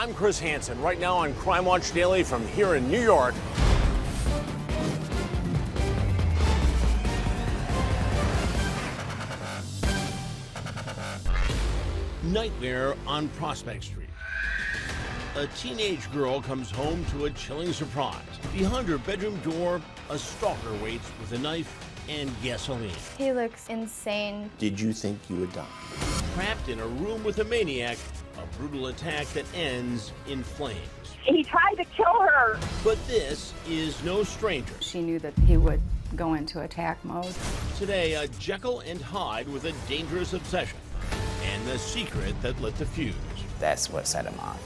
I'm Chris Hansen. Right now on Crime Watch Daily from here in New York. Nightmare on Prospect Street. A teenage girl comes home to a chilling surprise. Behind her bedroom door, a stalker waits with a knife and gasoline. He looks insane. Did you think you would die? Trapped in a room with a maniac, a brutal attack that ends in flames. He tried to kill her. But this is no stranger. She knew that he would go into attack mode. Today, a Jekyll and Hyde with a dangerous obsession and the secret that lit the fuse. That's what set him off.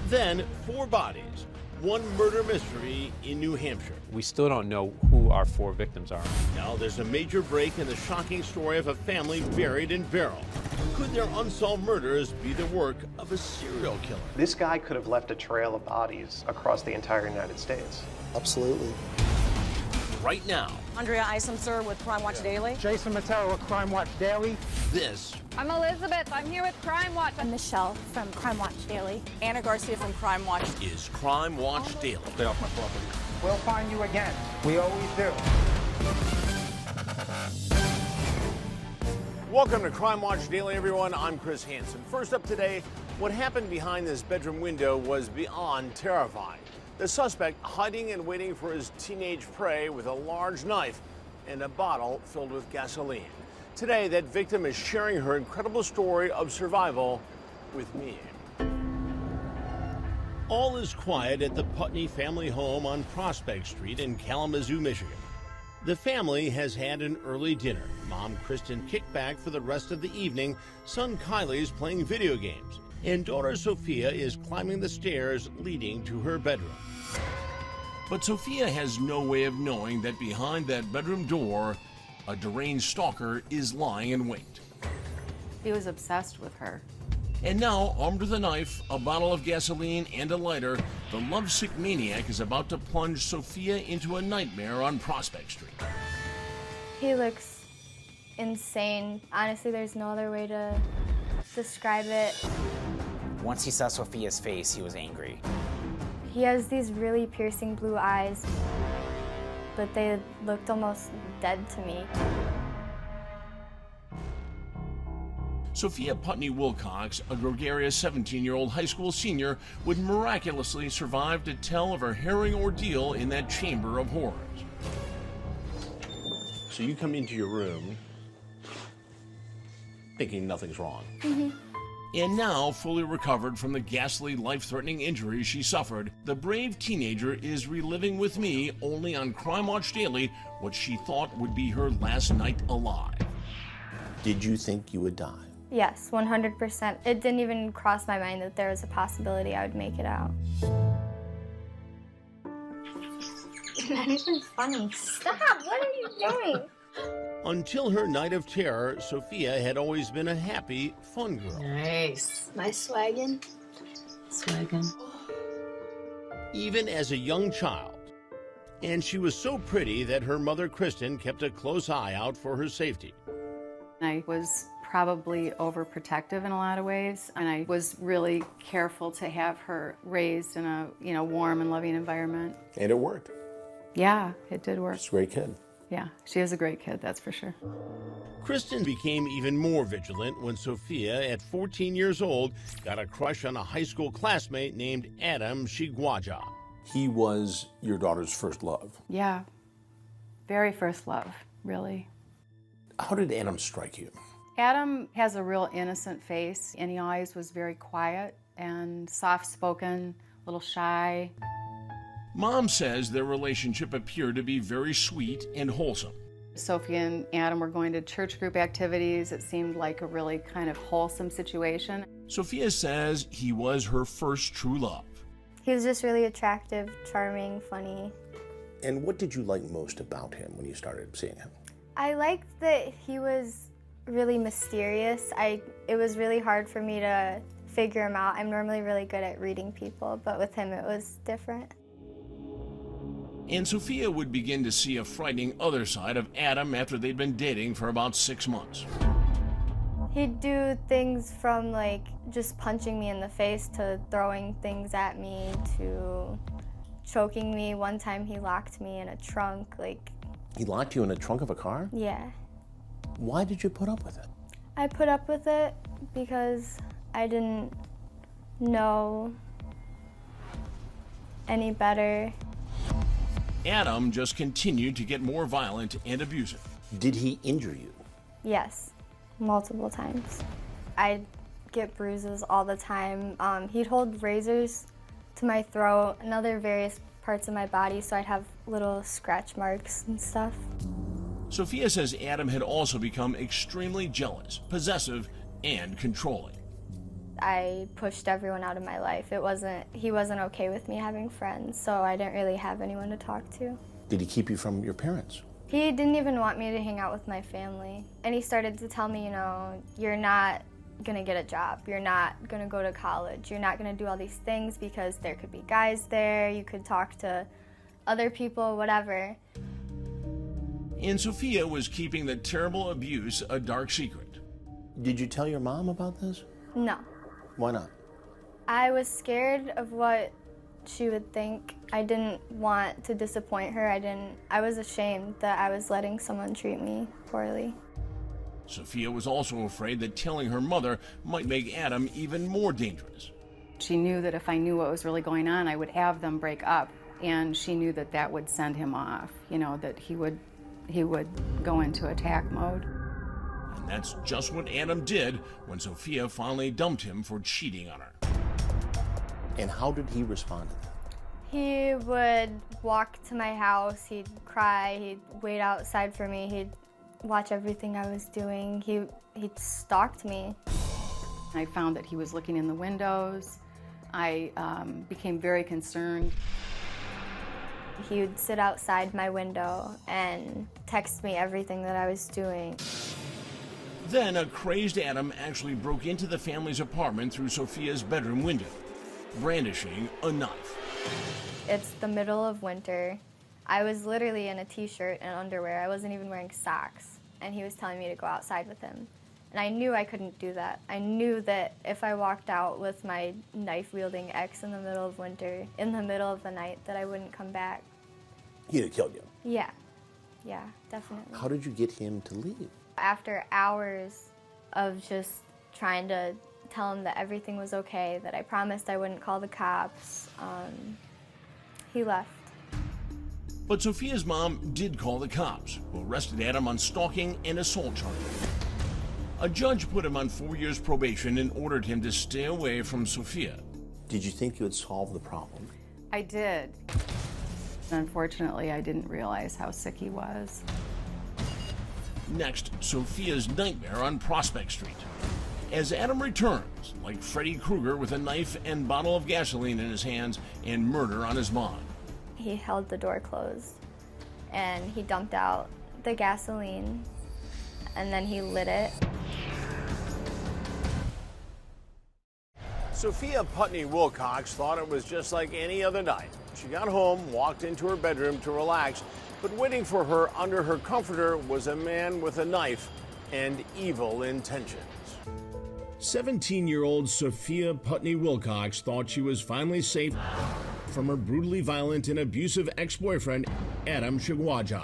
Then, 4 bodies, one murder mystery in New Hampshire. We still don't know who our 4 victims are. Now there's a major break in the shocking story of a family buried in barrel. Could their unsolved murders be the work of a serial killer? This guy could have left a trail of bodies across the entire United States. Absolutely. Right now, Andrea Isom, sir, with Crime Watch Daily. Jason Matero with Crime Watch Daily. this I'm Elizabeth. I'm here with Crime Watch. I'm Michelle from Crime Watch Daily. Anna Garcia from Crime Watch. is Crime Watch Daily. Stay off my property. We'll find you again. We always do. Welcome to Crime Watch Daily, everyone. I'm Chris Hansen. First up today, what happened behind this bedroom window was beyond terrifying. The suspect hiding and waiting for his teenage prey with a large knife and a bottle filled with gasoline. Today, that victim is sharing her incredible story of survival with me. All is quiet at the Putney family home on Prospect Street in Kalamazoo, Michigan. The family has had an early dinner. Mom Kristen kicked back for the rest of the evening. Son Kylie's playing video games. And daughter Sophia is climbing the stairs leading to her bedroom. But Sophia has no way of knowing that behind that bedroom door, a deranged stalker is lying in wait. He was obsessed with her. And now, armed with a knife, a bottle of gasoline, and a lighter, the lovesick maniac is about to plunge Sophia into a nightmare on Prospect Street. He looks insane. Honestly, there's no other way to describe it. Once he saw Sophia's face, he was angry. He has these really piercing blue eyes, but they looked almost dead to me. Sophia Putney Wilcox, a gregarious 17-year-old high school senior, would miraculously survive to tell of her harrowing ordeal in that chamber of horrors. So you come into your room thinking nothing's wrong. And now, fully recovered from the ghastly, life-threatening injuries she suffered, the brave teenager is reliving with me, only on Crime Watch Daily, what she thought would be her last night alive. Did you think you would die? Yes, 100%. It didn't even cross my mind that there was a possibility I would make it out. Not even funny. Stop! What are you doing? Until her night of terror, Sophia had always been a happy, fun girl. Nice. My swaggin'. Even as a young child. And she was so pretty that her mother, Kristen, kept a close eye out for her safety. I was probably overprotective in a lot of ways, and I was really careful to have her raised in a, warm and loving environment. And it worked. Yeah, it did work. She's a great kid. Yeah, she is a great kid, that's for sure. Kristen became even more vigilant when Sophia, at 14 years old, got a crush on a high school classmate named Adam Shigwaja. He was your daughter's first love. Yeah, very first love, really. How did Adam strike you? Adam has a real innocent face, and he always was very quiet and soft-spoken, a little shy. Mom says their relationship appeared to be very sweet and wholesome. Sophie and Adam were going to church group activities. It seemed like a really kind of wholesome situation. Sophia says he was her first true love. He was just really attractive, charming, funny. And what did you like most about him when you started seeing him? I liked that he was really mysterious. It was really hard for me to figure him out. I'm normally really good at reading people, but with him it was different. And Sophia would begin to see a frightening other side of Adam after they'd been dating for about 6 months. He'd do things from like just punching me in the face to throwing things at me to choking me. One time he locked me in a trunk, like. He locked you in the trunk of a car? Yeah. Why did you put up with it? I put up with it because I didn't know any better. Adam just continued to get more violent and abusive. Did he injure you? Yes, multiple times. I'd get bruises all the time. He'd hold razors to my throat and other various parts of my body, so I'd have little scratch marks and stuff. Sophia says Adam had also become extremely jealous, possessive, and controlling. I pushed everyone out of my life. He wasn't okay with me having friends, so I didn't really have anyone to talk to. Did he keep you from your parents? He didn't even want me to hang out with my family. And he started to tell me, you're not gonna get a job. You're not gonna go to college. You're not gonna do all these things because there could be guys there. You could talk to other people, whatever. And Sophia was keeping the terrible abuse a dark secret. Did you tell your mom about this? No. Why not? I was scared of what she would think. I didn't want to disappoint her. I was ashamed that I was letting someone treat me poorly. Sophia was also afraid that telling her mother might make Adam even more dangerous. She knew that if I knew what was really going on, I would have them break up, and she knew that that would send him off, that he would go into attack mode. And that's just what Adam did when Sophia finally dumped him for cheating on her. And how did he respond to that? He would walk to my house, he'd cry, he'd wait outside for me, he'd watch everything I was doing. He'd stalked me. I found that he was looking in the windows. I became very concerned. He would sit outside my window and text me everything that I was doing. Then a crazed Adam actually broke into the family's apartment through Sophia's bedroom window, brandishing a knife. It's the middle of winter. I was literally in a t-shirt and underwear. I wasn't even wearing socks. And he was telling me to go outside with him. And I knew I couldn't do that. I knew that if I walked out with my knife-wielding ex in the middle of winter, in the middle of the night, that I wouldn't come back. He'd have killed you. Yeah. Yeah, definitely. How did you get him to leave? After hours of just trying to tell him that everything was okay, that I promised I wouldn't call the cops, he left. But Sophia's mom did call the cops, who arrested Adam on stalking and assault charges. A judge put him on 4 years probation and ordered him to stay away from Sophia. Did you think you had solved the problem? I did. Unfortunately, I didn't realize how sick he was. Next, Sophia's nightmare on Prospect Street. As Adam returns, like Freddy Krueger with a knife and bottle of gasoline in his hands and murder on his mind. He held the door closed and he dumped out the gasoline and then he lit it. Sophia Putney Wilcox thought it was just like any other night. She got home, walked into her bedroom to relax, but waiting for her under her comforter was a man with a knife and evil intentions. 17-year-old Sophia Putney Wilcox thought she was finally safe from her brutally violent and abusive ex-boyfriend, Adam Shigwaja.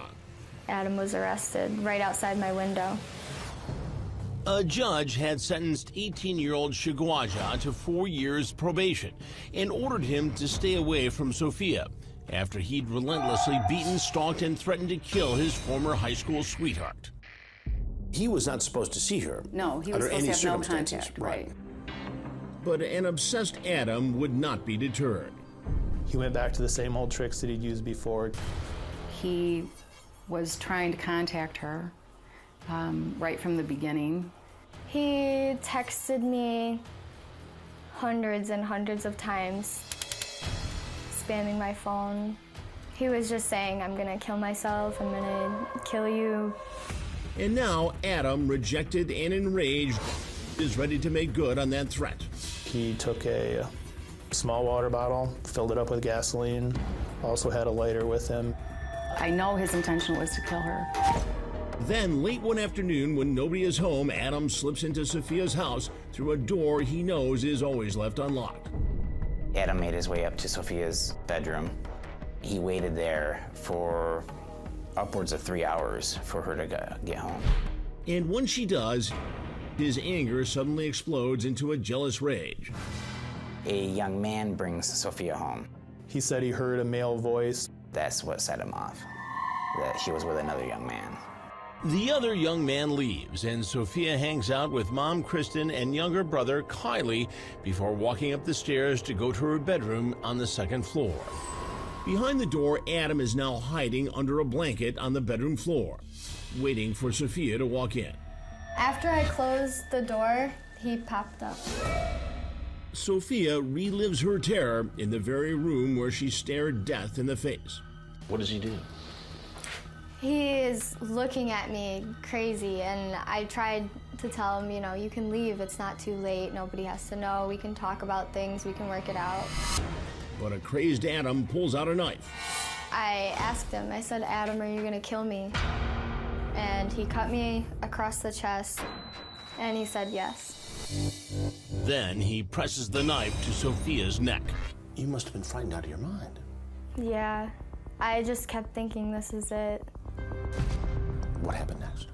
Adam was arrested right outside my window. A judge had sentenced 18-year-old Shigwaja to 4 years probation and ordered him to stay away from Sophia after he'd relentlessly beaten, stalked, and threatened to kill his former high school sweetheart. He was not supposed to see her. No, he was supposed to have no contact, right. But an obsessed Adam would not be deterred. He went back to the same old tricks that he'd used before. He was trying to contact her right from the beginning. He texted me hundreds and hundreds of times, spamming my phone. He was just saying, I'm gonna kill myself, I'm gonna kill you. And now Adam, rejected and enraged, is ready to make good on that threat. He took a small water bottle, filled it up with gasoline, also had a lighter with him. I know his intention was to kill her. Then, late one afternoon, when nobody is home, Adam slips into Sophia's house through a door he knows is always left unlocked. Adam made his way up to Sophia's bedroom. He waited there for upwards of 3 hours for her to get home. And when she does, his anger suddenly explodes into a jealous rage. A young man brings Sophia home. He said he heard a male voice. That's what set him off, that she was with another young man. The other young man leaves, and Sophia hangs out with Mom Kristen and younger brother Kylie before walking up the stairs to go to her bedroom on the second floor. Behind the door, Adam is now hiding under a blanket on the bedroom floor, waiting for Sophia to walk in. After I closed the door, he popped up. Sophia relives her terror in the very room where she stared death in the face. What does he do? He is looking at me crazy, and I tried to tell him, you can leave, it's not too late, nobody has to know, we can talk about things, we can work it out. But a crazed Adam pulls out a knife. I asked him, I said, Adam, are you gonna kill me? And he cut me across the chest, and he said yes. Then he presses the knife to Sophia's neck. You must have been frightened out of your mind. Yeah, I just kept thinking this is it. What happened next?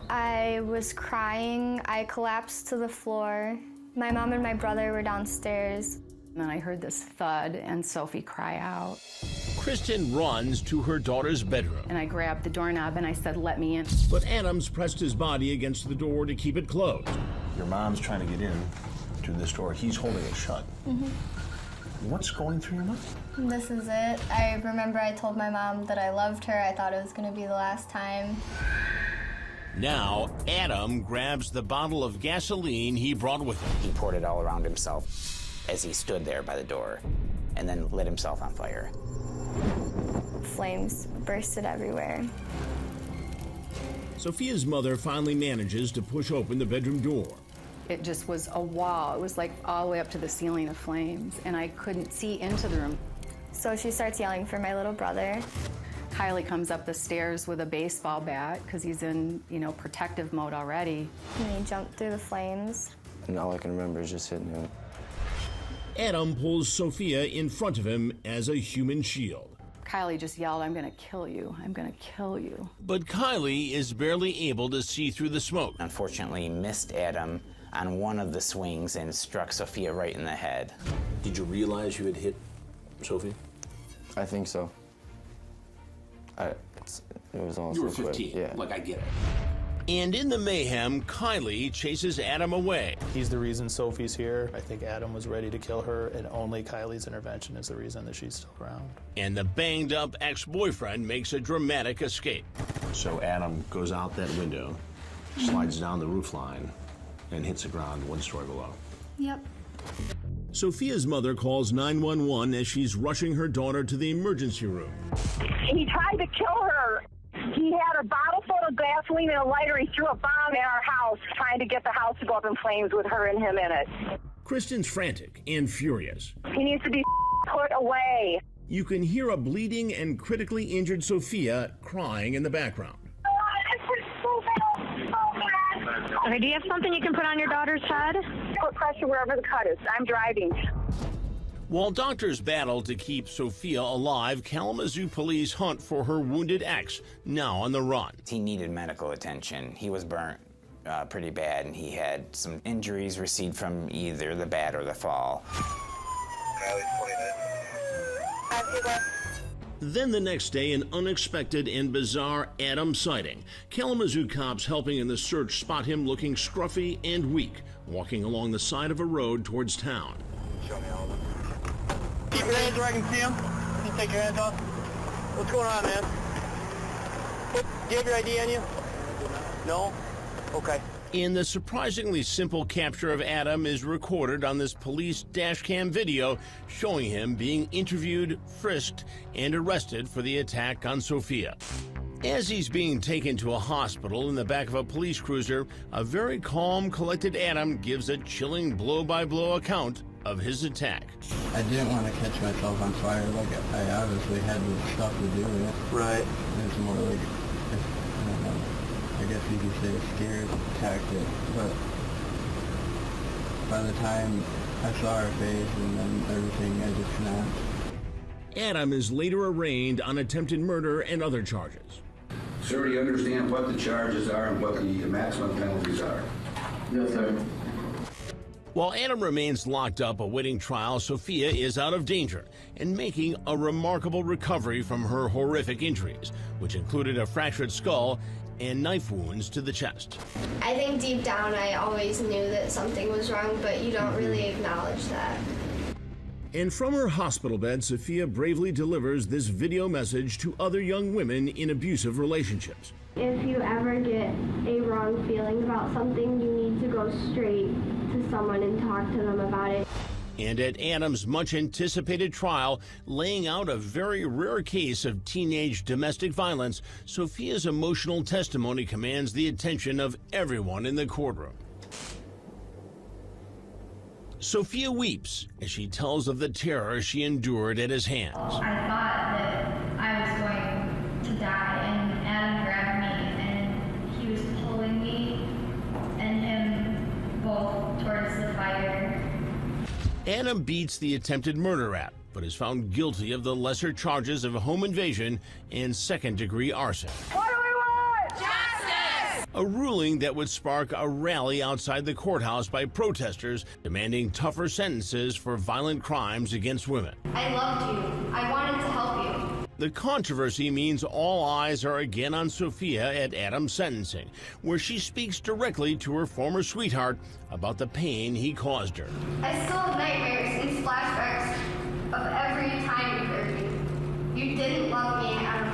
I was crying. I collapsed to the floor. My mom and my brother were downstairs. And then I heard this thud and Sophie cry out. Kristen runs to her daughter's bedroom. And I grabbed the doorknob and I said, let me in. But Adams pressed his body against the door to keep it closed. Your mom's trying to get in to this door. He's holding it shut. What's going through your mind? This is it. I remember I told my mom that I loved her. I thought it was going to be the last time. Now, Adam grabs the bottle of gasoline he brought with him. He poured it all around himself as he stood there by the door and then lit himself on fire. Flames bursted everywhere. Sophia's mother finally manages to push open the bedroom door. It just was a wall. It was like all the way up to the ceiling of flames, and I couldn't see into the room. So she starts yelling for my little brother. Kylie comes up the stairs with a baseball bat because he's in, protective mode already. And he jumped through the flames. And all I can remember is just hitting him. Adam pulls Sophia in front of him as a human shield. Kylie just yelled, I'm gonna kill you, I'm gonna kill you. But Kylie is barely able to see through the smoke. Unfortunately, he missed Adam on one of the swings and struck Sophia right in the head. Did you realize you had hit Sophie? I think so. It was all You were so quick. 15. Yeah. Like, I get it. And in the mayhem, Kylie chases Adam away. He's the reason Sophie's here. I think Adam was ready to kill her, and only Kylie's intervention is the reason that she's still around. And the banged-up ex-boyfriend makes a dramatic escape. So Adam goes out that window, slides down the roof line, and hits the ground 1 story below. Yep. Sophia's mother calls 911 as she's rushing her daughter to the emergency room. He tried to kill her. He had a bottle full of gasoline and a lighter. He threw a bomb at our house, trying to get the house to go up in flames with her and him in it. Kristen's frantic and furious. He needs to be put away. You can hear a bleeding and critically injured Sophia crying in the background. Okay, do you have something you can put on your daughter's head? Put pressure wherever the cut is. I'm driving. While doctors battle to keep Sophia alive, Kalamazoo police hunt for her wounded ex, now on the run. He needed medical attention. He was burnt pretty bad, and he had some injuries received from either the bat or the fall. Then the next day, an unexpected and bizarre Adam sighting. Kalamazoo cops helping in the search spot him looking scruffy and weak, walking along the side of a road towards town. Show me all of them. Keep your hands where I can see them. Can you take your hands off? What's going on, man? Do you have your ID on you? No? Okay. And the surprisingly simple capture of Adam is recorded on this police dashcam video showing him being interviewed, frisked, and arrested for the attack on Sophia. As he's being taken to a hospital in the back of a police cruiser, a very calm, collected Adam gives a chilling blow-by-blow account of his attack. I didn't want to catch myself on fire. Like, I obviously had stuff to do with it. Right. It was more like, I don't know. guess you could say, a scare tactic, but by the time I saw her face and then everything, I just snapped. Adam is later arraigned on attempted murder and other charges. Sir, do you understand what the charges are and what the maximum penalties are? Yes, sir. While Adam remains locked up awaiting trial, Sophia is out of danger and making a remarkable recovery from her horrific injuries, which included a fractured skull and knife wounds to the chest. I think deep down I always knew that something was wrong, but you don't really acknowledge that. And from her hospital bed, Sophia bravely delivers this video message to other young women in abusive relationships. If you ever get a wrong feeling about something, you need to go straight to someone and talk to them about it. And at Adam's much-anticipated trial, laying out a very rare case of teenage domestic violence, Sophia's emotional testimony commands the attention of everyone in the courtroom. Sophia weeps as she tells of the terror she endured at his hands. I thought that I was going to die, and Adam grabbed me, and he was pulling me and him both towards the fire. Adam beats the attempted murder rap, but is found guilty of the lesser charges of home invasion and second-degree arson. What do we want? Justice! A ruling that would spark a rally outside the courthouse by protesters demanding tougher sentences for violent crimes against women. I loved you. I wanted to help you. The controversy means all eyes are again on Sophia at Adam's sentencing, where she speaks directly to her former sweetheart about the pain he caused her. I still have nightmares and flashbacks of every time you hurt me. You didn't love me, Adam.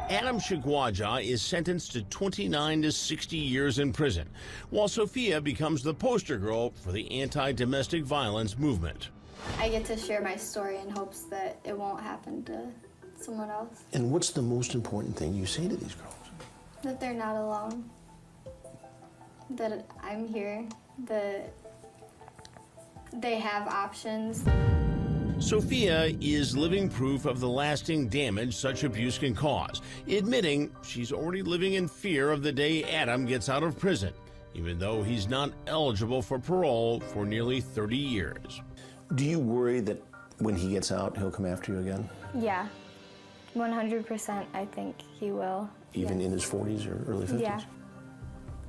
Adam Shigwaja is sentenced to 29 to 60 years in prison, while Sophia becomes the poster girl for the anti-domestic violence movement. I get to share my story in hopes that it won't happen to someone else. And what's the most important thing you say to these girls? That they're not alone. That I'm here. That they have options. Sophia is living proof of the lasting damage such abuse can cause, admitting she's already living in fear of the day Adam gets out of prison, even though he's not eligible for parole for nearly 30 years. Do you worry that when he gets out, he'll come after you again? Yeah. 100% I think he will. Even in his 40s or early 50s? Yeah.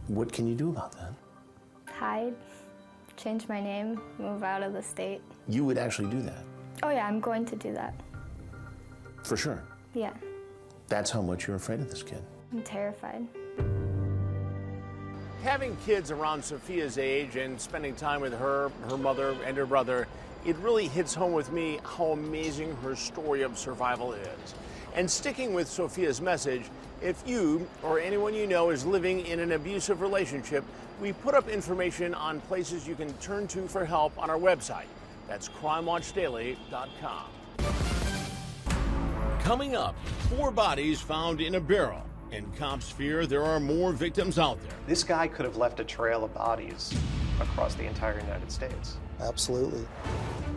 What can you do about that? Hide, change my name, move out of the state. You would actually do that? Oh yeah, I'm going to do that. For sure? Yeah. That's how much you're afraid of this kid? I'm terrified. Having kids around Sophia's age and spending time with her mother, and her brother, it really hits home with me how amazing her story of survival is. And sticking with Sophia's message, if you or anyone you know is living in an abusive relationship, we put up information on places you can turn to for help on our website. That's crimewatchdaily.com. Coming up, 4 bodies found in a barrel, and cops fear there are more victims out there. This guy could have left a trail of bodies across the entire United States. Absolutely.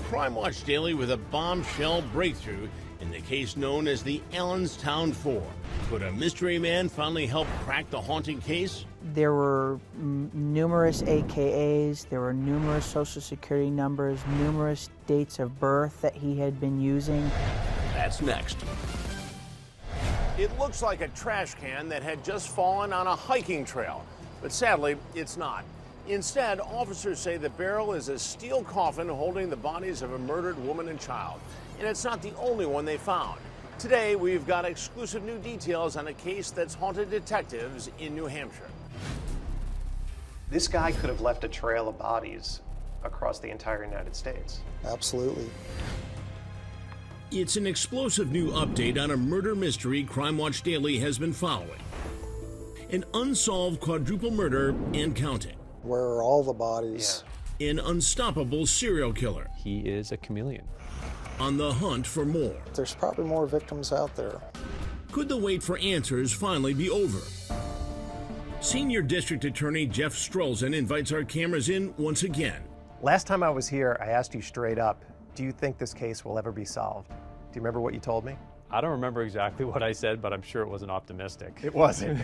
Crime Watch Daily with a bombshell breakthrough in the case known as the Allenstown 4. Could a mystery man finally help crack the haunting case? There were numerous AKAs, there were numerous social security numbers, numerous dates of birth that he had been using. That's next. It looks like a trash can that had just fallen on a hiking trail, but sadly, it's not. Instead, officers say the barrel is a steel coffin holding the bodies of a murdered woman and child. And it's not the only one they found. Today, we've got exclusive new details on a case that's haunted detectives in New Hampshire. This guy could have left a trail of bodies across the entire United States. Absolutely. It's an explosive new update on a murder mystery Crime Watch Daily has been following. An unsolved quadruple murder and counting. Where are all the bodies? Yeah. An unstoppable serial killer. He is a chameleon. On the hunt for more. There's probably more victims out there. Could the wait for answers finally be over? Senior District Attorney Jeff Strolzin invites our cameras in once again. Last time I was here, I asked you straight up, do you think this case will ever be solved? Do you remember what you told me? I don't remember exactly what I said, but I'm sure it wasn't optimistic. It wasn't.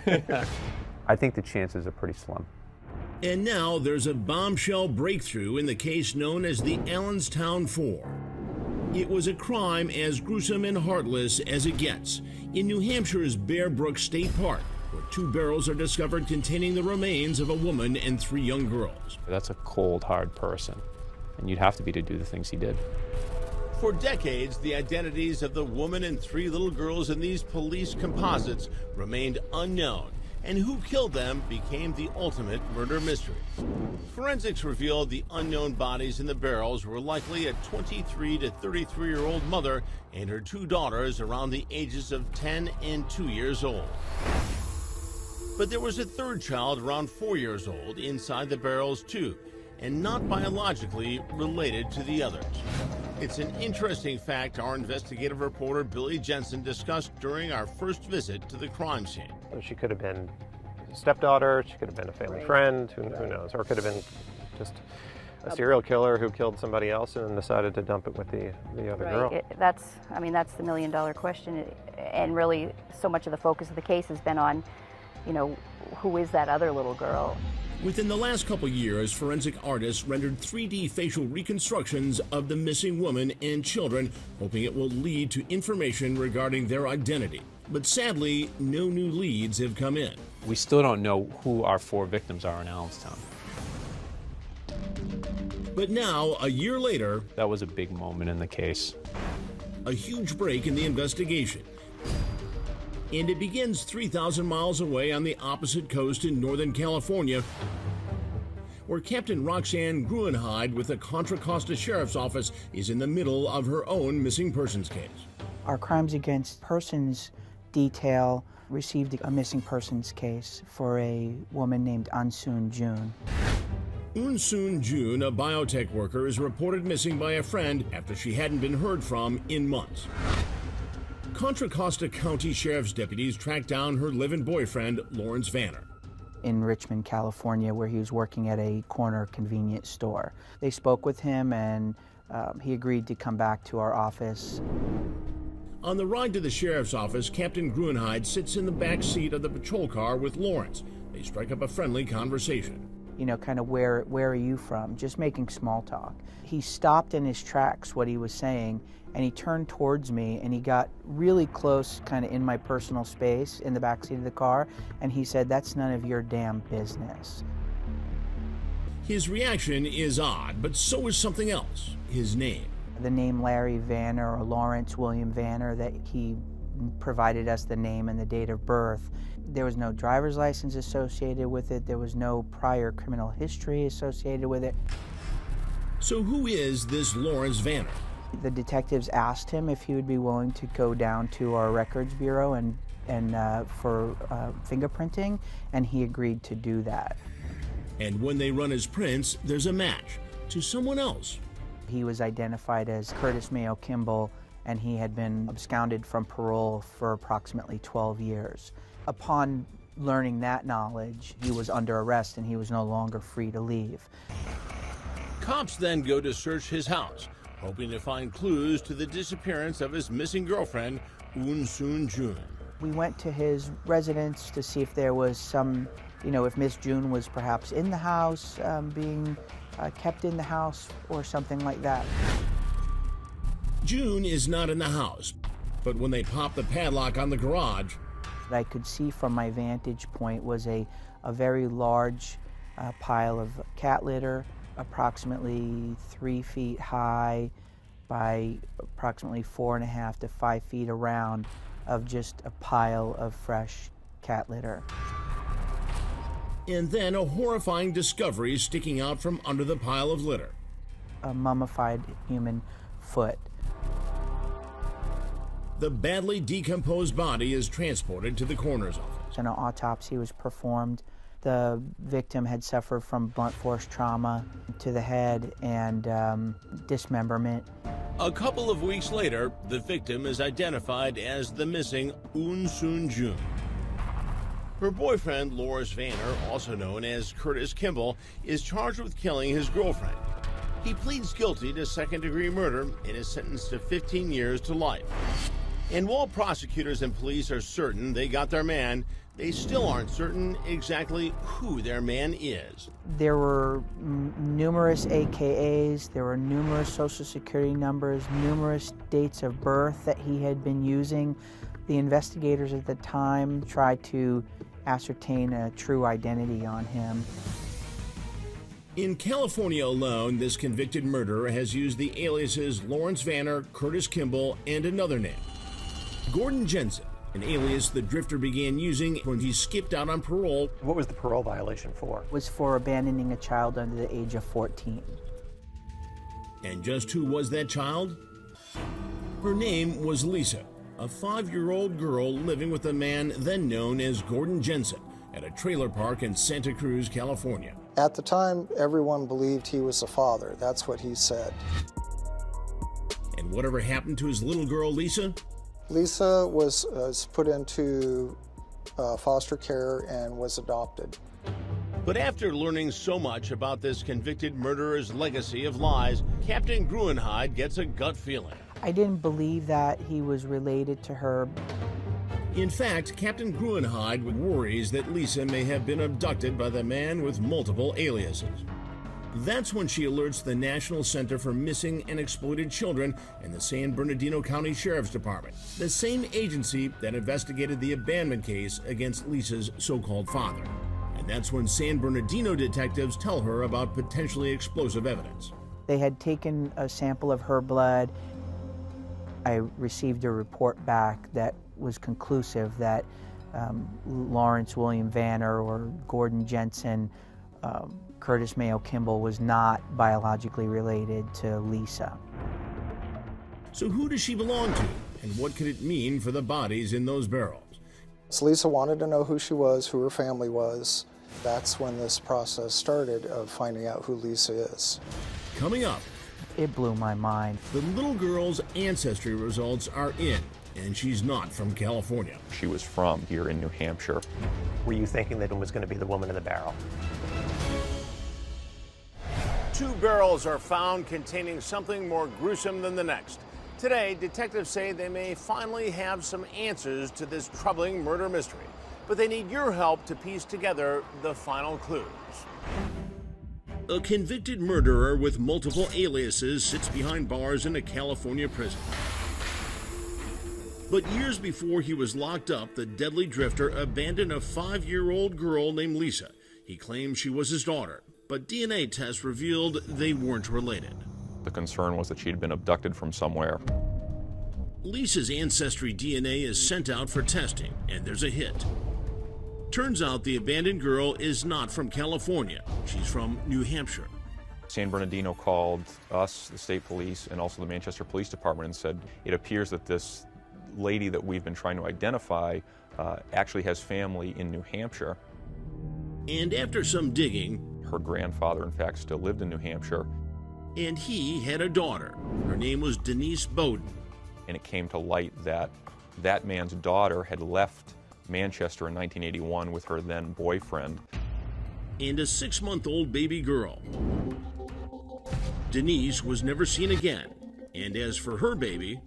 I think the chances are pretty slim. And now there's a bombshell breakthrough in the case known as the Allenstown Four. It was a crime as gruesome and heartless as it gets in New Hampshire's Bear Brook State Park, where 2 barrels are discovered containing the remains of a woman and 3 young girls. That's a cold, hard person, and you'd have to be to do the things he did. For decades, the identities of the woman and 3 little girls in these police composites remained unknown, and who killed them became the ultimate murder mystery. Forensics revealed the unknown bodies in the barrels were likely a 23 to 33-year-old mother and her 2 daughters around the ages of 10 and 2 years old. But there was a 3rd child around 4 years old inside the barrels too, and not biologically related to the others. It's an interesting fact our investigative reporter Billy Jensen discussed during our first visit to the crime scene. So she could have been a stepdaughter, she could have been a family friend, who knows, or it could have been just a serial killer who killed somebody else and then decided to dump it with the other girl. That's the million-dollar question, and really so much of the focus of the case has been on, who is that other little girl? Within the last couple years, forensic artists rendered 3D facial reconstructions of the missing woman and children, hoping it will lead to information regarding their identity. But sadly, no new leads have come in. We still don't know who our 4 victims are in Allenstown. But now, a year later, that was a big moment in the case. A huge break in the investigation. And it begins 3,000 miles away on the opposite coast in Northern California, where Captain Roxanne Gruenheid with the Contra Costa Sheriff's Office is in the middle of her own missing persons case. Our Crimes Against Persons detail received a missing persons case for a woman named Unsoon June. Unsoon June, a biotech worker, is reported missing by a friend after she hadn't been heard from in months. Contra Costa County Sheriff's deputies tracked down her live-in boyfriend, Lawrence Vanner, in Richmond, California, where he was working at a corner convenience store. They spoke with him, and he agreed to come back to our office. On the ride to the sheriff's office, Captain Gruenheid sits in the back seat of the patrol car with Lawrence. They strike up a friendly conversation. Kind of where are you from? Just making small talk. He stopped in his tracks what he was saying, and he turned towards me, and he got really close, kind of in my personal space in the backseat of the car, and he said, "That's none of your damn business." His reaction is odd, but so is something else: his name. The name Larry Vanner, or Lawrence William Vanner, that he provided us the name and the date of birth. There was no driver's license associated with it. There was no prior criminal history associated with it. So who is this Lawrence Vanner? The detectives asked him if he would be willing to go down to our records bureau and for fingerprinting, and he agreed to do that. And when they run his prints, there's a match to someone else. He was identified as Curtis Mayo Kimball, and he had been absconded from parole for approximately 12 years. Upon learning that knowledge, he was under arrest and he was no longer free to leave. Cops then go to search his house, hoping to find clues to the disappearance of his missing girlfriend, Unsoon June. We went to his residence to see if there was some, if Miss June was perhaps in the house, being kept in the house or something like that. June is not in the house, but when they pop the padlock on the garage, what I could see from my vantage point was a very large pile of cat litter, approximately 3 feet high by approximately 4.5 to 5 feet around, of just a pile of fresh cat litter. And then a horrifying discovery sticking out from under the pile of litter. A mummified human foot. The badly decomposed body is transported to the coroner's office. An autopsy was performed. The victim had suffered from blunt force trauma to the head and dismemberment. A couple of weeks later, the victim is identified as the missing Unsoon June. Her boyfriend, Lawrence Vanner, also known as Curtis Kimball, is charged with killing his girlfriend. He pleads guilty to second-degree murder and is sentenced to 15 years to life. And while prosecutors and police are certain they got their man, They still aren't certain exactly who their man is. There were numerous AKAs, there were numerous social security numbers, numerous dates of birth that he had been using. The investigators at the time tried to ascertain a true identity on him. In California alone, this convicted murderer has used the aliases Lawrence Vanner, Curtis Kimball, and another name, Gordon Jensen, an alias the drifter began using when he skipped out on parole. What was the parole violation for? It was for abandoning a child under the age of 14. And just who was that child? Her name was Lisa, a 5-year-old girl living with a man then known as Gordon Jensen at a trailer park in Santa Cruz, California. At the time, everyone believed he was the father. That's what he said. And whatever happened to his little girl, Lisa? Lisa was put into foster care and was adopted. But after learning so much about this convicted murderer's legacy of lies, Captain Gruenheid gets a gut feeling. I didn't believe that he was related to her. In fact, Captain Gruenheid worries that Lisa may have been abducted by the man with multiple aliases. That's when she alerts the National Center for Missing and Exploited Children and the San Bernardino County Sheriff's Department, the same agency that investigated the abandonment case against Lisa's so-called father. And that's when San Bernardino detectives tell her about potentially explosive evidence. They had taken a sample of her blood. I received a report back that was conclusive that Lawrence William Vanner or Gordon Jensen, Curtis Mayo Kimball was not biologically related to Lisa. So who does she belong to, and what could it mean for the bodies in those barrels? So Lisa wanted to know who she was, who her family was. That's when this process started of finding out who Lisa is. Coming up, it blew my mind. The little girl's ancestry results are in, and she's not from California. She was from here in New Hampshire. Were you thinking that it was going to be the woman in the barrel? 2 barrels are found containing something more gruesome than the next. Today, detectives say they may finally have some answers to this troubling murder mystery, but they need your help to piece together the final clues. A convicted murderer with multiple aliases sits behind bars in a California prison. But years before he was locked up, the deadly drifter abandoned a 5-year-old girl named Lisa. He claimed she was his daughter, but DNA tests revealed they weren't related. The concern was that she'd been abducted from somewhere. Lisa's ancestry DNA is sent out for testing, and there's a hit. Turns out the abandoned girl is not from California. She's from New Hampshire. San Bernardino called us, the state police, and also the Manchester Police Department and said, it appears that this lady that we've been trying to identify actually has family in New Hampshire. And after some digging, her grandfather, in fact, still lived in New Hampshire. And he had a daughter. Her name was Denise Bowden. And it came to light that that man's daughter had left Manchester in 1981 with her then boyfriend. And a 6-month-old baby girl. Denise was never seen again. And as for her baby,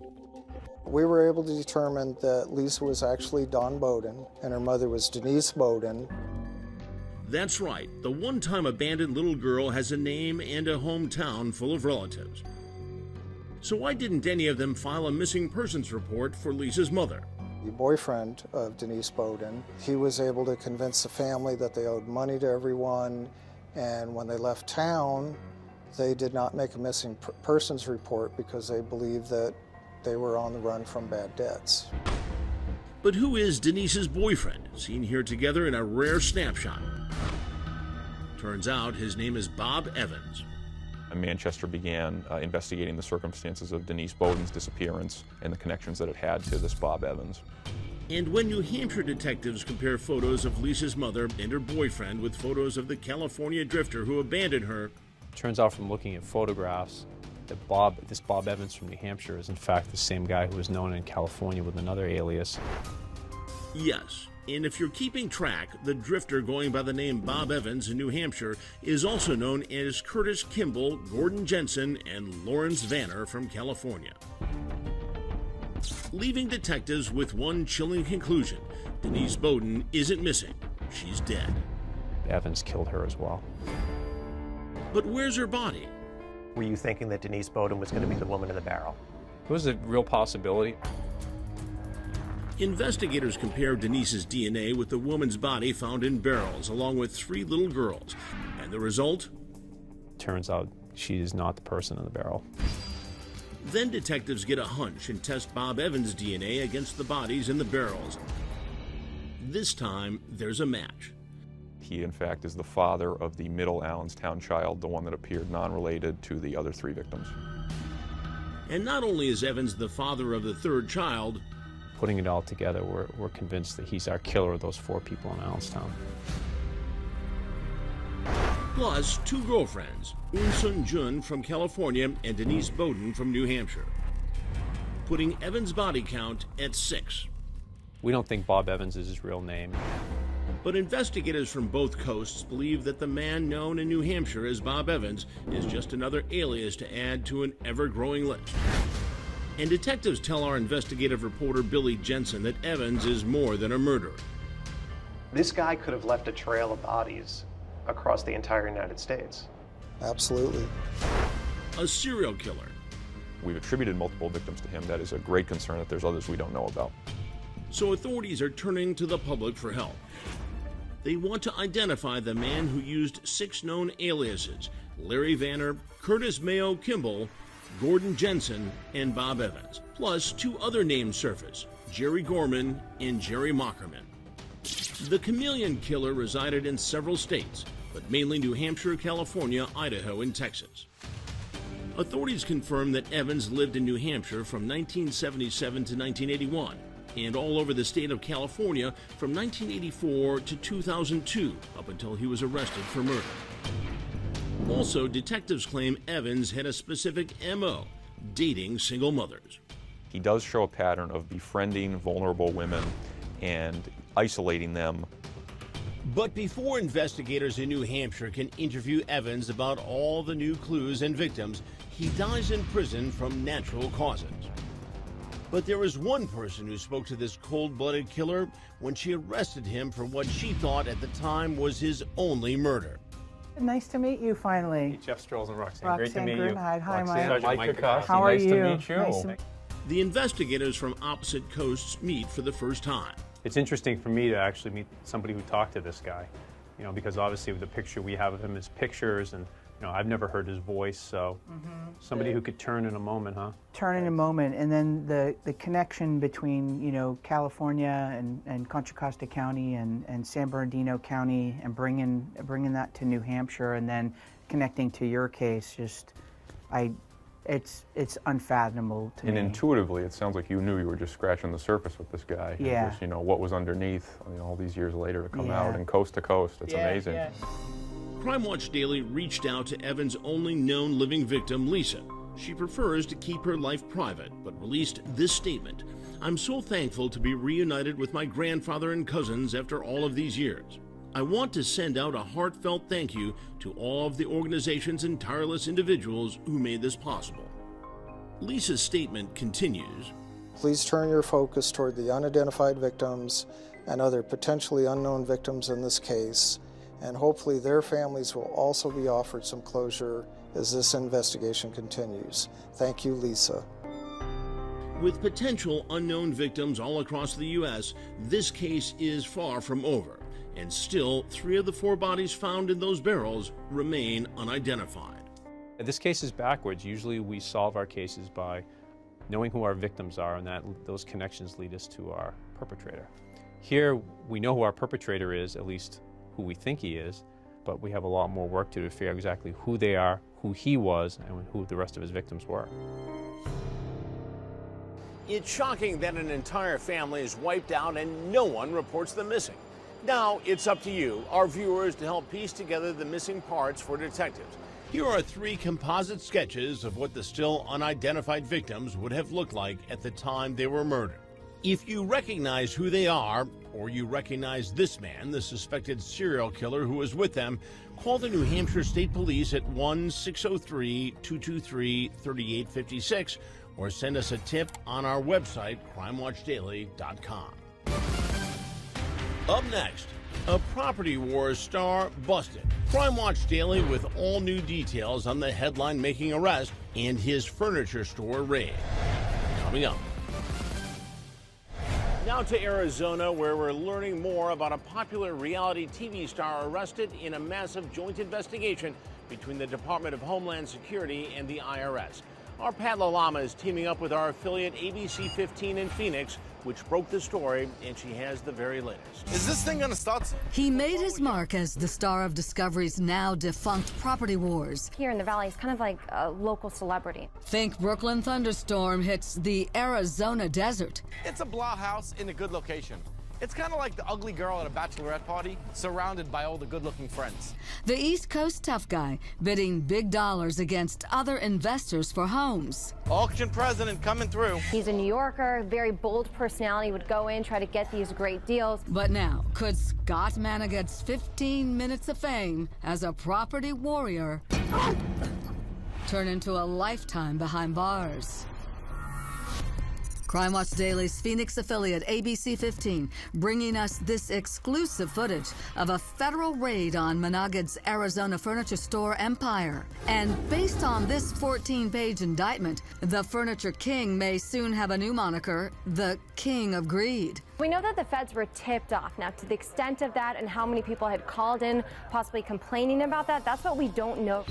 we were able to determine that Lisa was actually Dawn Bowden and her mother was Denise Bowden. That's right, the one-time abandoned little girl has a name and a hometown full of relatives. So why didn't any of them file a missing persons report for Lisa's mother? The boyfriend of Denise Bowden, he was able to convince the family that they owed money to everyone, and when they left town, they did not make a missing persons report because they believed that they were on the run from bad debts. But who is Denise's boyfriend, seen here together in a rare snapshot? Turns out his name is Bob Evans. Manchester began investigating the circumstances of Denise Bowden's disappearance and the connections that it had to this Bob Evans. And when New Hampshire detectives compare photos of Lisa's mother and her boyfriend with photos of the California drifter who abandoned her, turns out from looking at photographs that this Bob Evans from New Hampshire is in fact the same guy who was known in California with another alias. Yes. And if you're keeping track, the drifter going by the name Bob Evans in New Hampshire is also known as Curtis Kimball, Gordon Jensen, and Lawrence Vanner from California. leaving detectives with one chilling conclusion. Denise Bowden isn't missing. She's dead. Evans killed her as well. But where's her body? Were you thinking that Denise Bowden was going to be the woman in the barrel? It was a real possibility. Investigators compared Denise's DNA with the woman's body found in barrels, along with 3 little girls. And the result? Turns out she is not the person in the barrel. Then detectives get a hunch and test Bob Evans' DNA against the bodies in the barrels. This time, there's a match. He, in fact, is the father of the middle Allenstown child, the one that appeared non-related to the other 3 victims. And not only is Evans the father of the 3rd child, Putting it all together, we're convinced that he's our killer of those 4 people in Allenstown. plus 2 girlfriends, Eun Sun Jun from California and Denise Bowden from New Hampshire, putting Evans' body count at 6. We don't think Bob Evans is his real name. But investigators from both coasts believe that the man known in New Hampshire as Bob Evans is just another alias to add to an ever-growing list. And detectives tell our investigative reporter Billy Jensen that Evans is more than a murderer. This guy could have left a trail of bodies across the entire United States. Absolutely. A serial killer. We've attributed multiple victims to him. That is a great concern that there's others we don't know about. So authorities are turning to the public for help. They want to identify the man who used 6 known aliases: Larry Vanner, Curtis Mayo Kimball, Gordon Jensen, and Bob Evans, plus 2 other names surface: Jerry Gorman and Jerry Mockerman. The chameleon killer resided in several states, but mainly New Hampshire, California, Idaho, and Texas. Authorities confirm that Evans lived in New Hampshire from 1977 to 1981, and all over the state of California from 1984 to 2002, up until he was arrested for murder. Also, detectives claim Evans had a specific MO, dating single mothers. He does show a pattern of befriending vulnerable women and isolating them. But before investigators in New Hampshire can interview Evans about all the new clues and victims, he dies in prison from natural causes. But there was one person who spoke to this cold-blooded killer when she arrested him for what she thought at the time was his only murder. Nice to meet you finally. Hey, Jeff Strolls and Roxanne. Great to meet you. Hi, Roxanne, Mike. Mike. How are nice you? To meet you. Nice to... The investigators from opposite coasts meet for the first time. It's interesting for me to actually meet somebody who talked to this guy, you know, because obviously with the picture we have of him is pictures, and you know, I've never heard his voice, so somebody who could turn in a moment, huh? Turn in a moment, and then the connection between, you know, California and Contra Costa County and San Bernardino County, and bringing that to New Hampshire, and then connecting to your case, just it's unfathomable to me. And intuitively, it sounds like you knew you were just scratching the surface with this guy. Yeah. Just, you know, what was underneath, you know, all these years later to come Yeah. out and coast to coast. It's amazing. Yeah. Crime Watch Daily reached out to Evans' only known living victim, Lisa. She prefers to keep her life private, but released this statement: "I'm so thankful to be reunited with my grandfather and cousins after all of these years. I want to send out a heartfelt thank you to all of the organizations and tireless individuals who made this possible." Lisa's statement continues: Please turn your focus toward the unidentified victims and other potentially unknown victims in this case, and hopefully their families will also be offered some closure as this investigation continues. Thank you, Lisa. With potential unknown victims all across the U.S., this case is far from over, and still 3 of the 4 bodies found in those barrels remain unidentified. This case is backwards. Usually we solve our cases by knowing who our victims are, and those connections lead us to our perpetrator. Here we know who our perpetrator is, at least who we think he is, but we have a lot more work to do to figure out exactly who they are, who he was, and who the rest of his victims were. It's shocking that an entire family is wiped out and no one reports them missing. Now it's up to you, our viewers, to help piece together the missing parts for detectives. Here are 3 composite sketches of what the still unidentified victims would have looked like at the time they were murdered. If you recognize who they are, or you recognize this man, the suspected serial killer who was with them, call the New Hampshire State Police at 1-603-223-3856 or send us a tip on our website, crimewatchdaily.com. Up next, a Property Wars star busted. Crime Watch Daily with all new details on the headline-making arrest and his furniture store raid. Coming up. Now to Arizona, where we're learning more about a popular reality TV star arrested in a massive joint investigation between the Department of Homeland Security and the IRS. Our Pat LaLama is teaming up with our affiliate ABC 15 in Phoenix, which broke the story, and she has the very latest. Is this thing gonna start? He made his mark as the star of Discovery's now defunct Property Wars. Here in the Valley, he's kind of like a local celebrity. Think Brooklyn thunderstorm hits the Arizona desert. It's a blah house in a good location. It's kind of like the ugly girl at a bachelorette party, surrounded by all the good-looking friends. The East Coast tough guy bidding big dollars against other investors for homes. Auction president coming through. He's a New Yorker, very bold personality, would go in, try to get these great deals. But now, could Scott Manigat's 15 minutes of fame as a property warrior turn into a lifetime behind bars? Crime Watch Daily's Phoenix affiliate ABC 15 bringing us this exclusive footage of a federal raid on Manigat's Arizona furniture store empire. And based on this 14-page indictment, the Furniture King may soon have a new moniker, the King of Greed. We know that the feds were tipped off. Now, to the extent of that and how many people had called in, possibly complaining about that, that's what we don't know.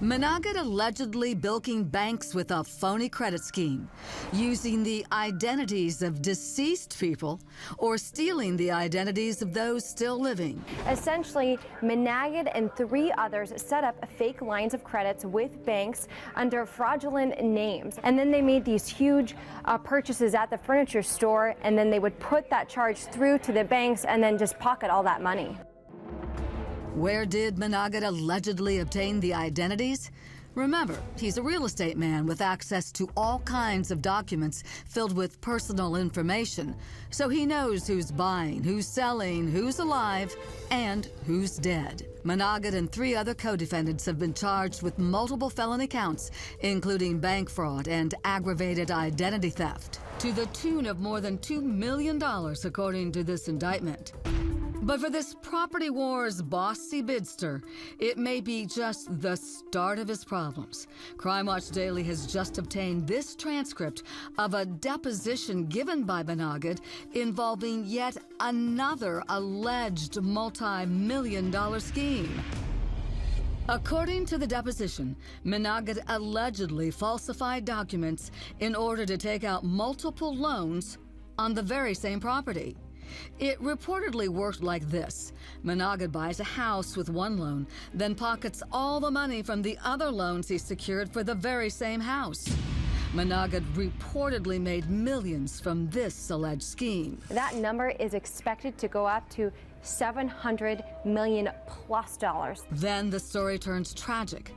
Manigat allegedly bilking banks with a phony credit scheme, using the identities of deceased people or stealing the identities of those still living. Essentially, Manigat and 3 others set up fake lines of credits with banks under fraudulent names. And then they made these huge purchases at the furniture store, and then they would put that charge through to the banks and then just pocket all that money. Where did Manigat allegedly obtain the identities? Remember, he's a real estate man with access to all kinds of documents filled with personal information, so he knows who's buying, who's selling, who's alive, and who's dead. Manigat and 3 other co-defendants have been charged with multiple felony counts, including bank fraud and aggravated identity theft, to the tune of more than $2 million, according to this indictment. But for this Property Wars bossy bidster, it may be just the start of his problems. Crime Watch Daily has just obtained this transcript of a deposition given by Manigat involving yet another alleged multi-million-dollar scheme. According to the deposition, Manigat allegedly falsified documents in order to take out multiple loans on the very same property. It reportedly worked like this. Manigat buys a house with one loan, then pockets all the money from the other loans he secured for the very same house. Manigat reportedly made millions from this alleged scheme. That number is expected to go up to $700 million plus. Then the story turns tragic.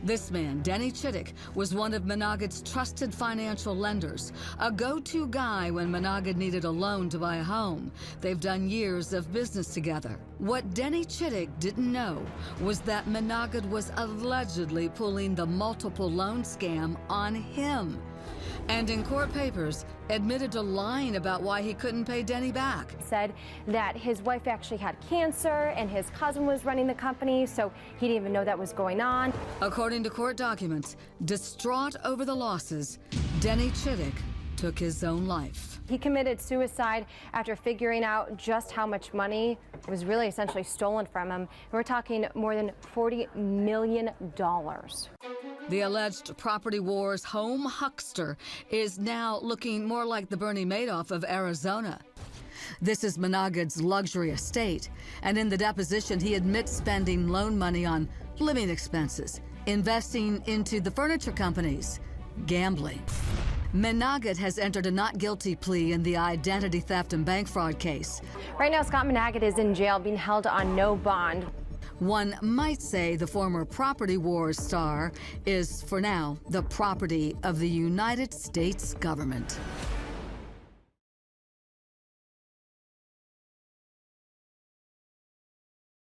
This man, Denny Chittick, was one of Manigat's trusted financial lenders, a go-to guy when Manigat needed a loan to buy a home. They've done years of business together. What Denny Chittick didn't know was that Manigat was allegedly pulling the multiple loan scam on him, and in court papers admitted to lying about why he couldn't pay Denny back. Said that his wife actually had cancer and his cousin was running the company, so he didn't even know that was going on. According to court documents, distraught over the losses, Denny Chittick took his own life. He committed suicide after figuring out just how much money was really essentially stolen from him. We're talking more than $40 million. The alleged Property Wars home huckster is now looking more like the Bernie Madoff of Arizona. This is Manigat's luxury estate, and in the deposition he admits spending loan money on living expenses, investing into the furniture companies, gambling. Manigat has entered a not guilty plea in the identity theft and bank fraud case. Right now, Scott Manigat is in jail being held on no bond. One might say the former Property Wars star is, for now, the property of the United States government.